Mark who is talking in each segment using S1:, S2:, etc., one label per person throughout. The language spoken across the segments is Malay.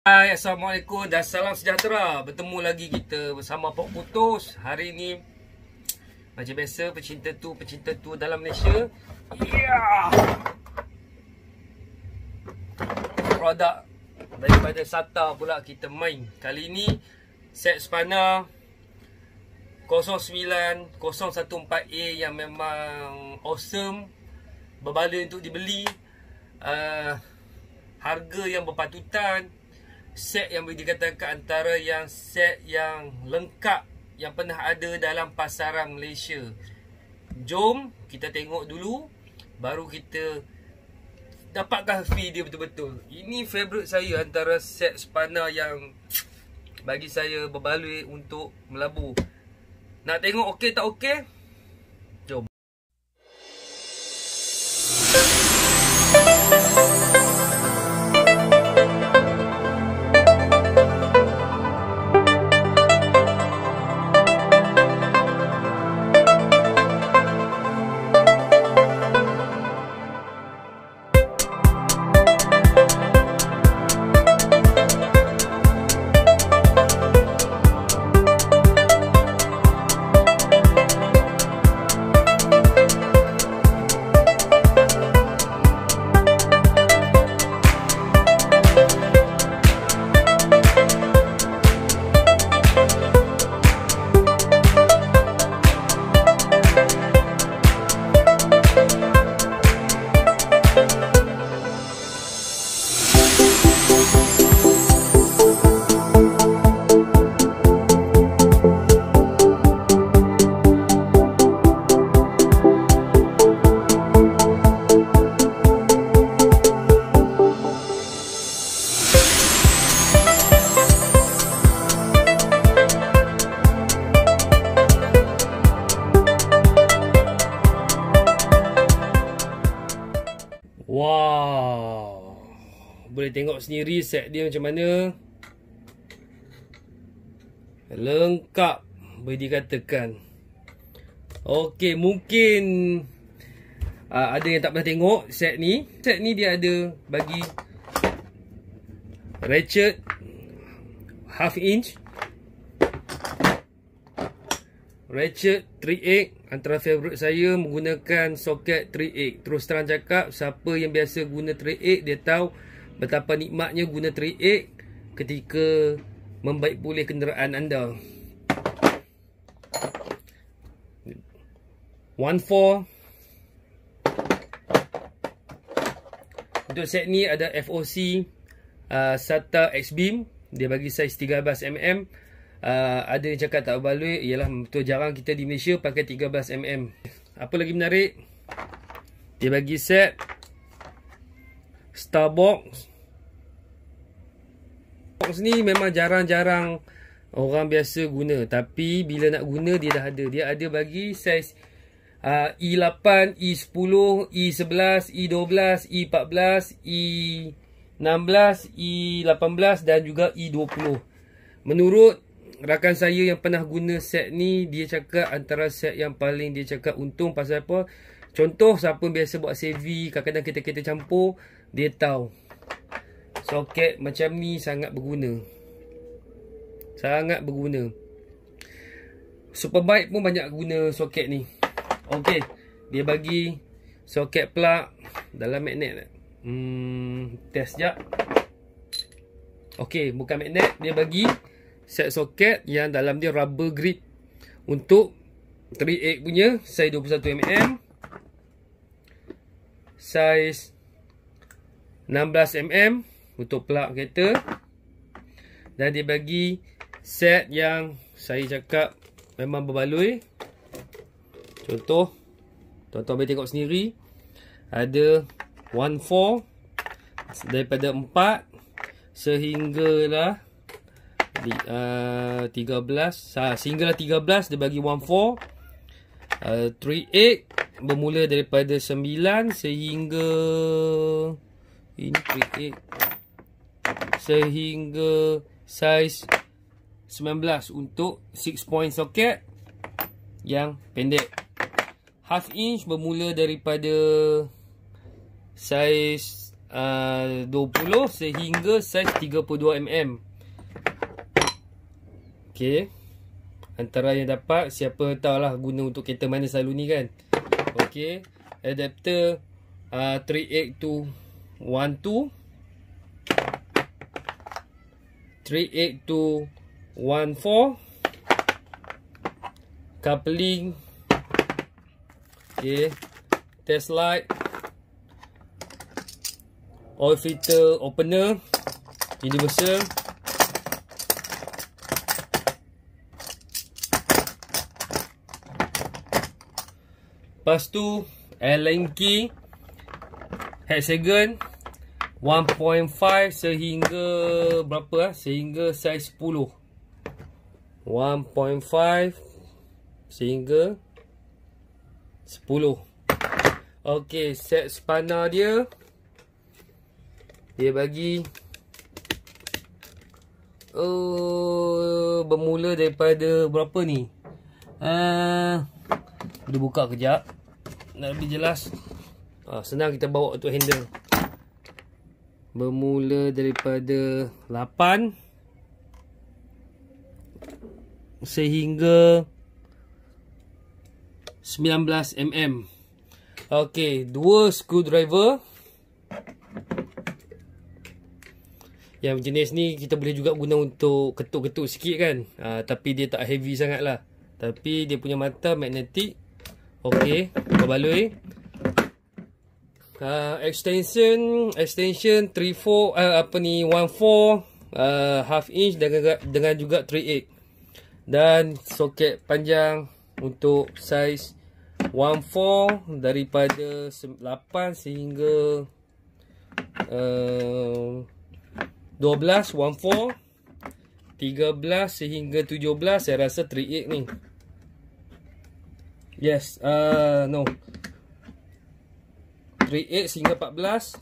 S1: Hai, Assalamualaikum dan salam sejahtera. Bertemu lagi kita bersama Pok Putus. Hari ini macam biasa, pecinta tu dalam Malaysia. Produk daripada SATA pula kita main. Kali ini set Spana 09014A yang memang awesome, berbaloi untuk dibeli. Harga yang berpatutan, set yang boleh dikatakan antara yang set yang lengkap yang pernah ada dalam pasaran Malaysia. Jom kita tengok dulu, baru kita dapatkan feel dia betul-betul. Ini favourite saya antara set Spana yang bagi saya berbaloi untuk melabur. Nak tengok okey tak okey? Jom. Wow, boleh tengok sendiri set dia macam mana. Lengkap boleh dikatakan. Okey, mungkin ada yang tak pernah tengok set ni. Set ni dia ada bagi ratchet half inch, ratchet 3/8. Antara favourite saya menggunakan soket 3/8. Terus terang cakap, siapa yang biasa guna 3/8 dia tahu betapa nikmatnya guna 3/8 ketika membaik pulih kenderaan anda. 1/4. Untuk set ni ada FOC SATA X-Beam. Dia bagi saiz 13mm. Ada yang cakap tak berbaloi, ialah betul jarang kita di Malaysia pakai 13mm. Apa lagi menarik, dia bagi set Starbox. Box ni memang jarang-jarang orang biasa guna, tapi bila nak guna dia dah ada. Dia ada bagi saiz E8, E10, E11, E12, E14, E16, E18 dan juga E20. Menurut rakan saya yang pernah guna set ni, dia cakap antara set yang paling dia cakap untung. Pasal apa? Contoh, siapa biasa buat CV, kadang-kadang kita campur, dia tahu soket macam ni sangat berguna. Sangat berguna. Superbike pun banyak guna soket ni. Okey, dia bagi soket plug dalam magnet. Test sekejap. Okey, bukan magnet, dia bagi set soket yang dalam dia rubber grip untuk 3/8 punya, saiz 21mm, saiz 16mm untuk plug kereta. Dan dia bagi set yang saya cakap memang berbaloi. Contoh, tuan-tuan boleh tengok sendiri, ada 1/4 daripada 4 sehinggalah 13, sehinggalah 13 dia bagi 1/4. 3/8 bermula daripada 9 sehingga ini 3/8 sehingga saiz 19 untuk 6 point soket yang pendek. Half inch bermula daripada saiz 20 sehingga saiz 32mm. Okey. Antara yang dapat, siapa tahulah guna untuk kereta mana selalu ni kan. Okey. Adapter 38212, 38214, coupling. Okay, test light, oil filter opener universal, lepas tu Allen key hexagon 1.5 sehingga berapa sehingga saiz 10, 1.5 sehingga 10. Okey, set spanner dia bagi bermula daripada berapa ni? Boleh buka kejap nak lebih jelas. Senang kita bawa untuk handle. Bermula daripada 8 sehingga 19mm. Okey, 2 screwdriver. Yang jenis ni kita boleh juga guna untuk ketuk-ketuk sikit kan. Tapi dia tak heavy sangat lah. Tapi dia punya mata magnetik. Okey, berbaloi. Extension 3/4 1/4 half inch dengan juga 3/8. Dan soket panjang untuk saiz 1/4 daripada 8 sehingga 12, 1/4 13 sehingga 17. Saya rasa 3/8 ni. Yes, no, 3/8 sehingga 14.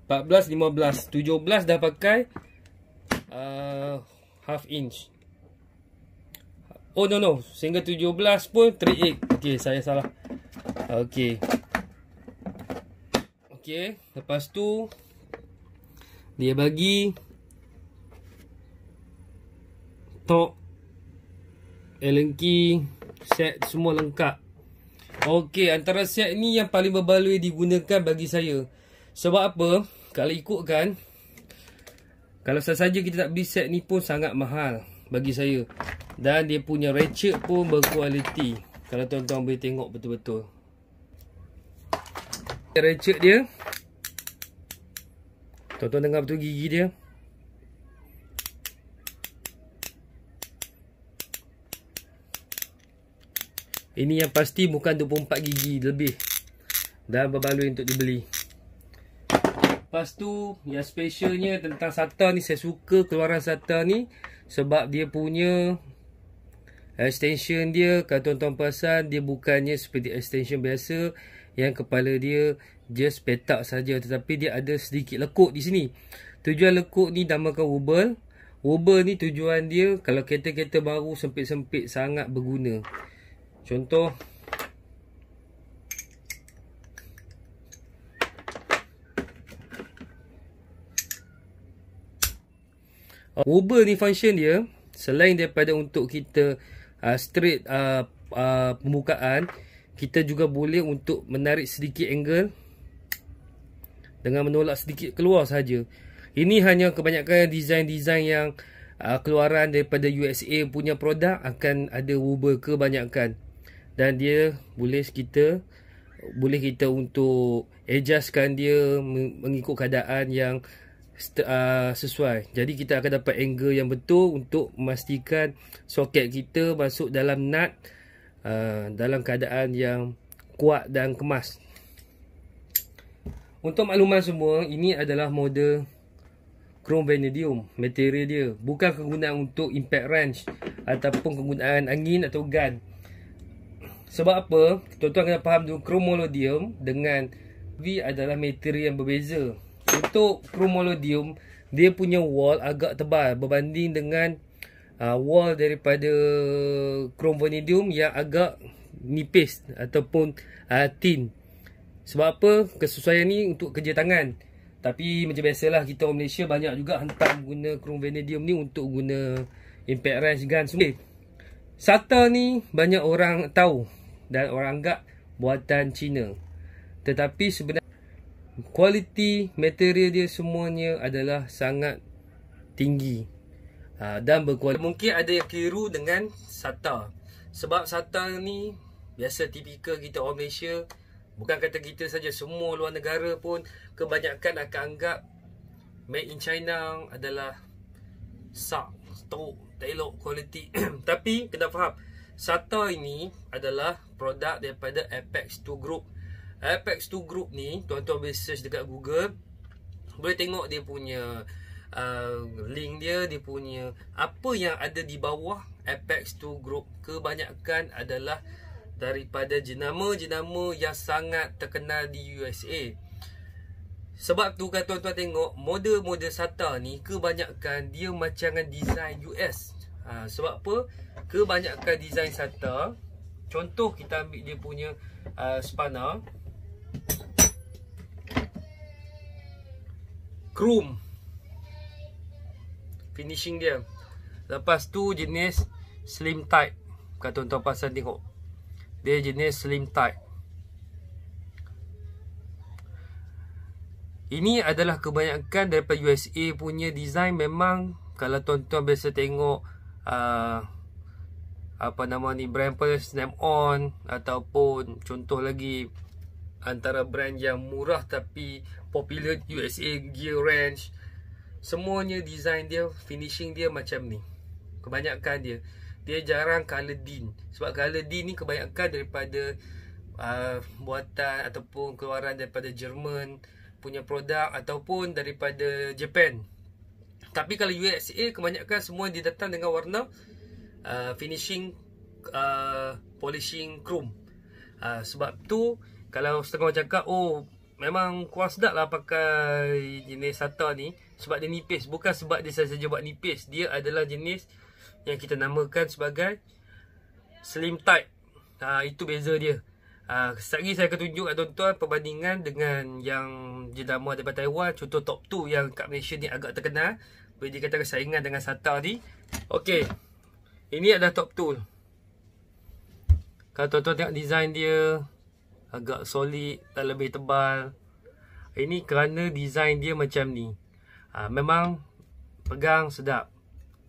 S1: 14, 15, 17 dah pakai half inch. Oh no, sehingga 17 pun 3/8. Okey, saya salah. Okey, lepas tu dia bagi top, Allen key, set semua lengkap. Okey, antara set ni yang paling berbaloi digunakan bagi saya. Sebab apa? Kalau ikutkan, kalau saja kita tak beli set ni pun sangat mahal bagi saya. Dan dia punya ratchet pun berkualiti. Kalau tuan-tuan boleh tengok betul-betul ratchet dia. Tuan-tuan dengar betul gigi dia. Ini yang pasti bukan 24 gigi lebih. Dan berbaloi untuk dibeli. Lepas tu yang specialnya tentang SATA ni, saya suka keluaran SATA ni sebab dia punya extension dia, kalau tuan-tuan perasan, dia bukannya seperti extension biasa yang kepala dia just petak saja, tetapi dia ada sedikit lekuk di sini. Tujuan lekuk ni namakan wobble. Wobble ni tujuan dia kalau kereta-kereta baru sempit-sempit sangat berguna. Contoh, wobble ni function dia selain daripada untuk kita straight pembukaan, kita juga boleh untuk menarik sedikit angle dengan menolak sedikit keluar saja. Ini hanya kebanyakan design-design yang keluaran daripada USA punya produk akan ada wobble kebanyakan. Dan dia boleh kita untuk adjustkan dia mengikut keadaan yang sesuai. Jadi kita akan dapat angle yang betul untuk memastikan soket kita masuk dalam nut dalam keadaan yang kuat dan kemas. Untuk makluman semua, ini adalah model chrome vanadium. Material dia bukan kegunaan untuk impact wrench ataupun kegunaan angin atau gun. Sebab apa? Tuan-tuan kena faham dulu, chromolodium dengan V adalah material yang berbeza. Untuk chromolodium, dia punya wall agak tebal berbanding dengan wall daripada chrome vanadium yang agak nipis ataupun tin. Sebab apa? Kesesuaian ni untuk kerja tangan. Tapi macam biasalah, kita orang Malaysia banyak juga hantar guna chrome vanadium ni untuk guna impact wrench gun semua. SATA ni banyak orang tahu dan orang anggap buatan Cina. Tetapi sebenarnya kualiti material dia semuanya adalah sangat tinggi dan berkualiti. Mungkin ada yang keliru dengan SATA. Sebab SATA ni biasa tipikal kita orang Malaysia. Bukan kata kita saja, semua luar negara pun kebanyakan akan anggap made in China adalah sak, teruk, tak elok kualiti. Tapi kena faham, SATA ini adalah produk daripada Apex 2 Group. Apex 2 Group ni, tuan-tuan boleh search dekat Google, boleh tengok dia punya link dia, dia punya apa yang ada di bawah Apex 2 Group. Kebanyakan adalah daripada jenama-jenama yang sangat terkenal di USA. Sebab tu kan tuan-tuan tengok model-model SATA ni kebanyakan dia macam dengan design US. Sebab apa? Kebanyakan design SATA, contoh kita ambil dia punya spanner chrome finishing dia. Lepas tu jenis slim type. Kalau tuan-tuan pasal tengok, dia jenis slim type. Ini adalah kebanyakan daripada USA punya design. Memang kalau tuan-tuan biasa tengok apa nama ni, brand Snap-on ataupun contoh lagi antara brand yang murah tapi popular USA, Gear Wrench, semuanya design dia, finishing dia macam ni. Kebanyakan dia jarang color din. Sebab color din ni kebanyakan daripada buatan ataupun keluaran daripada Jerman punya produk ataupun daripada Japan. Tapi kalau USA kebanyakan semua dia datang dengan warna finishing polishing chrome. Sebab tu kalau setengah cakap, oh memang kurang sedap lah pakai jenis SATA ni sebab dia nipis. Bukan sebab dia saja buat nipis, dia adalah jenis yang kita namakan sebagai slim type. Itu beza dia. Sekejap lagi saya akan tunjuk kat tuan-tuan perbandingan dengan yang jenama daripada Taiwan. Contoh top 2 yang kat Malaysia ni agak terkenal, boleh dikatakan saingan dengan SATA ni. Okey, ini adalah top 2. Kalau tuan-tuan tengok design dia agak solid dan lebih tebal. Ini kerana design dia macam ni. Memang pegang sedap,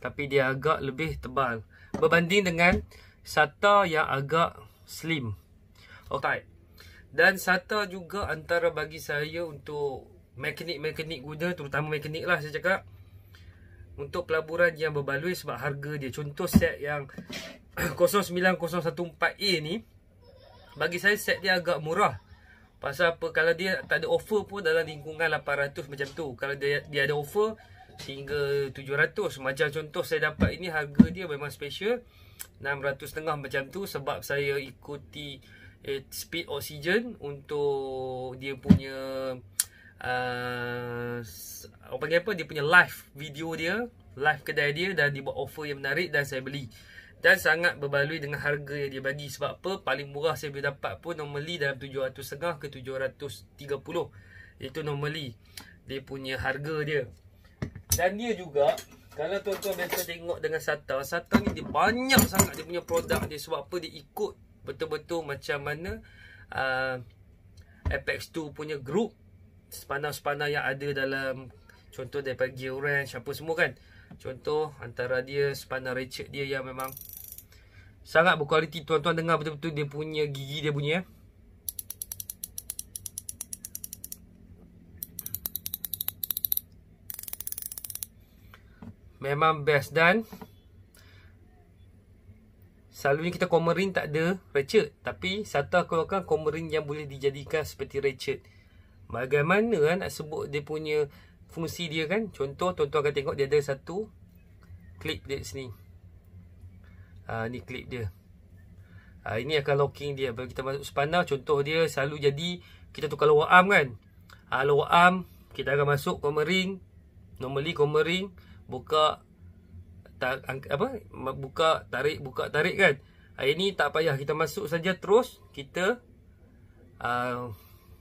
S1: tapi dia agak lebih tebal berbanding dengan SATA yang agak slim. Okay. Dan SATA juga antara bagi saya untuk mekanik-mekanik guna, terutama mekanik lah saya cakap, untuk pelaburan yang berbaloi sebab harga dia. Contoh set yang 09014A ni, bagi saya set dia agak murah. Pasal apa? Kalau dia tak ada offer pun dalam lingkungan 800 macam tu. Kalau dia ada offer hingga 700. Macam contoh saya dapat ini, harga dia memang special 600 macam tu. Sebab saya ikuti speed oxygen untuk dia punya orang panggil apa, dia punya live video dia, live kedai dia, dan dia buat offer yang menarik dan saya beli. Dan sangat berbaloi dengan harga yang dia bagi. Sebab apa? Paling murah saya boleh dapat pun normally dalam 750 ke 730. Itu normally dia punya harga dia. Dan dia juga, kalau tuan-tuan biasa tengok dengan SATA, SATA ni dia banyak sangat dia punya produk dia. Sebab apa? Dia ikut betul-betul macam mana Apex 2 punya group, spanner-spanner yang ada dalam, contoh daripada Gear Wrench apa semua kan. Contoh antara dia spanner ratchet dia yang memang sangat berkualiti. Tuan-tuan dengar betul-betul dia punya gigi dia bunyi ya. Memang best. Dan selalunya kita common tak ada ratchet, tapi SATA keluarkan common yang boleh dijadikan seperti ratchet. Bagaimana nak sebut dia punya fungsi dia kan? Contoh tuan-tuan akan tengok dia ada satu clip dia sini. Ni clip dia. Ini akan locking dia. Bila kita masuk spanner, contoh dia selalu jadi kita tukar lower arm kan. Lower arm kita akan masuk common ring. Normally common ring buka buka tarik kan. Ini tak payah, kita masuk saja terus. Kita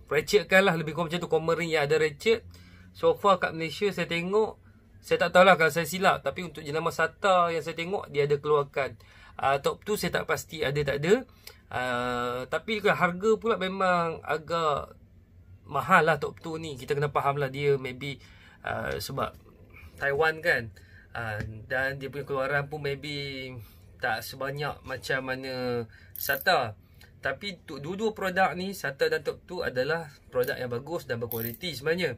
S1: ratchetkan lah, lebih kurang macam tu. Comering yang ada ratchet. So far kat Malaysia saya tengok, saya tak tahulah kalau saya silap, tapi untuk jenama SATA yang saya tengok, dia ada keluarkan. Top 2 saya tak pasti ada tak ada. Tapi harga pula memang agak mahal lah top 2 ni. Kita kena faham lah, dia maybe sebab Taiwan kan, dan dia punya keluaran pun maybe tak sebanyak macam mana SATA. Tapi untuk dua-dua produk ni, SATA dan top 2 adalah produk yang bagus dan berkualiti sebenarnya.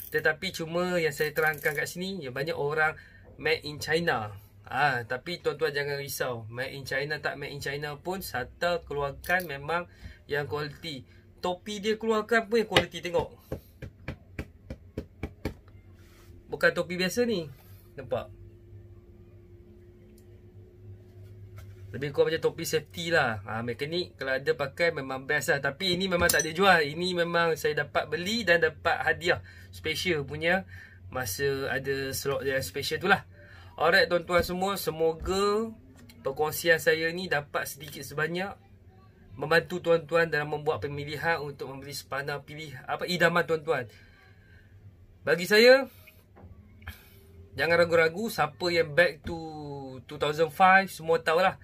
S1: Tetapi cuma yang saya terangkan kat sini, yang banyak orang made in China. Tapi tuan-tuan jangan risau, made in China tak made in China pun, SATA keluarkan memang yang kualiti. Topi dia keluarkan pun yang kualiti, tengok. Bukan topi biasa ni, nampak? Lebih kurang macam topi safety lah. Mekanik kalau ada pakai memang best lah. Tapi ini memang tak ada jual. Ini memang saya dapat beli dan dapat hadiah special punya masa ada slot yang special tu lah. Alright tuan-tuan semua, semoga perkongsian saya ni dapat sedikit sebanyak membantu tuan-tuan dalam membuat pemilihan untuk membeli spana idaman tuan-tuan. Bagi saya, jangan ragu-ragu. Siapa yang back to 2005 semua tahulah,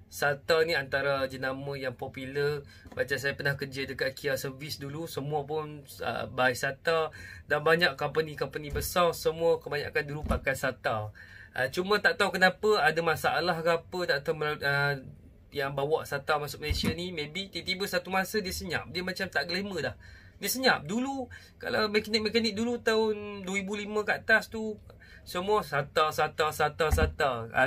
S1: SATA ni antara jenama yang popular. Macam saya pernah kerja dekat Kia Service dulu, semua pun buy SATA. Dan banyak company-company besar, semua kebanyakan dulu pakai SATA. Cuma tak tahu kenapa, ada masalah ke apa, tak tahu yang bawa SATA masuk Malaysia ni. Maybe tiba-tiba satu masa dia senyap, dia macam tak glamour dah. Dia senyap. Dulu kalau mekanik-mekanik dulu tahun 2005 kat atas tu, semua SATA.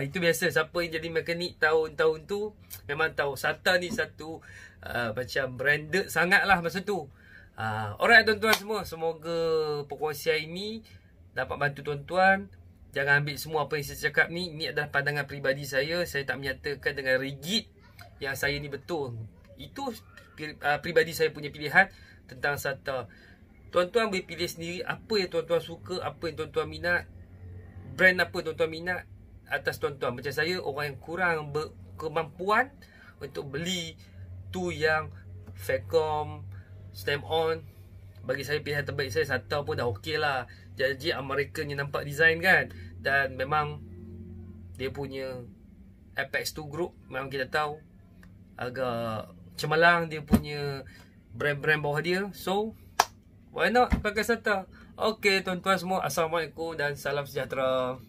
S1: Itu biasa. Siapa yang jadi mekanik tahun-tahun tu memang tahu SATA ni satu macam branded sangat lah masa tu. Alright tuan-tuan semua, semoga perkongsian ini dapat bantu tuan-tuan. Jangan ambil semua apa yang saya cakap ni. Ini adalah pandangan peribadi saya. Saya tak menyatakan dengan rigid yang saya ni betul. Itu peribadi saya punya pilihan tentang SATA. Tuan-tuan boleh pilih sendiri apa yang tuan-tuan suka, apa yang tuan-tuan minat, brand apa tuan-tuan minat atas tuan-tuan. Macam saya, orang yang kurang berkemampuan untuk beli tu yang Facom, Stamp On, bagi saya pilihan terbaik saya SATA pun dah okey lah. Jadi American yang nampak design kan, dan memang dia punya Apex 2 Group memang kita tahu agak cemerlang dia punya brand-brand bawah dia. So why not pakai SATA. Okey tuan-tuan semua, Assalamualaikum dan salam sejahtera.